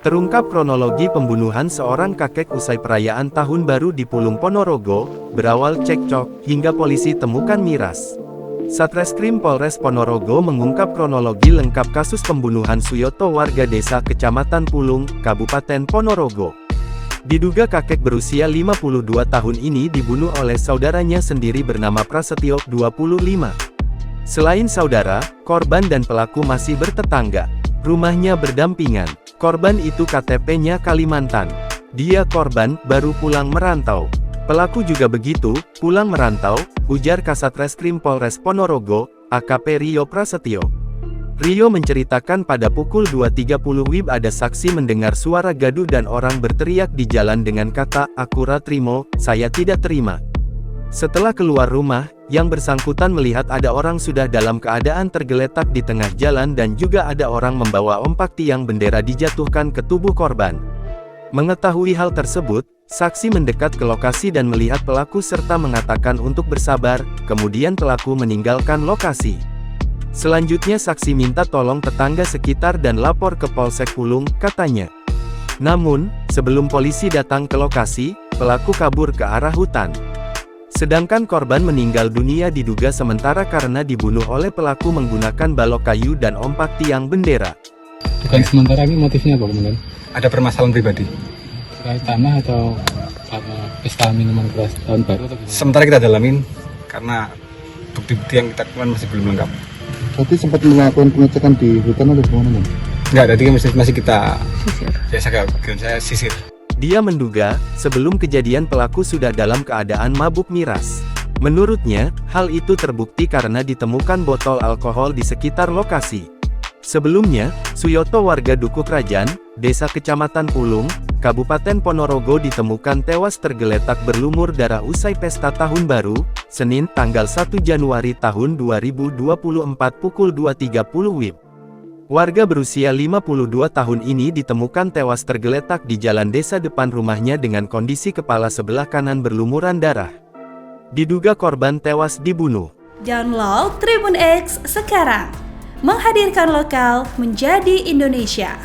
Terungkap kronologi pembunuhan seorang kakek usai perayaan Tahun Baru di Pulung Ponorogo, berawal cekcok, hingga polisi temukan miras. Satreskrim Polres Ponorogo mengungkap kronologi lengkap kasus pembunuhan Suyoto warga desa Kecamatan Pulung, Kabupaten Ponorogo. Diduga kakek berusia 52 tahun ini dibunuh oleh saudaranya sendiri bernama Prasetyo, 25. Selain saudara, korban dan pelaku masih bertetangga. Rumahnya berdampingan. Korban itu KTP-nya Kalimantan. Dia korban, baru pulang merantau. Pelaku juga begitu, pulang merantau, ujar Kasatreskrim Polres Ponorogo, AKP Rio Prasetyo. Rio menceritakan pada pukul 2.30 WIB ada saksi mendengar suara gaduh dan orang berteriak di jalan dengan kata, "Aku Ratrimo, saya tidak terima." Setelah keluar rumah, yang bersangkutan melihat ada orang sudah dalam keadaan tergeletak di tengah jalan dan juga ada orang membawa ompak tiang bendera dijatuhkan ke tubuh korban. Mengetahui hal tersebut, saksi mendekat ke lokasi dan melihat pelaku serta mengatakan untuk bersabar, kemudian pelaku meninggalkan lokasi. Selanjutnya saksi minta tolong tetangga sekitar dan lapor ke Polsek Pulung, katanya. Namun, sebelum polisi datang ke lokasi, pelaku kabur ke arah hutan. Sedangkan korban meninggal dunia diduga sementara karena dibunuh oleh pelaku menggunakan balok kayu dan ompak tiang bendera. Bukan sementara ini motifnya apa kemudian? Ada permasalahan pribadi. Terkait tanah atau karena pesta minuman keras tahun baru? Atau Sementara kita dalamin karena bukti-bukti yang kita temukan masih belum lengkap. Berarti sempat melakukan pengecekan di hutan atau gimana? Enggak, tadi masih kita sisir. Saya sisir. Dia menduga, sebelum kejadian pelaku sudah dalam keadaan mabuk miras. Menurutnya, hal itu terbukti karena ditemukan botol alkohol di sekitar lokasi. Sebelumnya, Suyoto warga Dukuh Kerajaan, Desa Kecamatan Pulung, Kabupaten Ponorogo ditemukan tewas tergeletak berlumur darah usai pesta Tahun Baru, Senin tanggal 1 Januari tahun 2024 pukul 2.30 WIB. Warga berusia 52 tahun ini ditemukan tewas tergeletak di jalan desa depan rumahnya dengan kondisi kepala sebelah kanan berlumuran darah. Diduga korban tewas dibunuh. Download Tribun X sekarang, menghadirkan lokal menjadi Indonesia.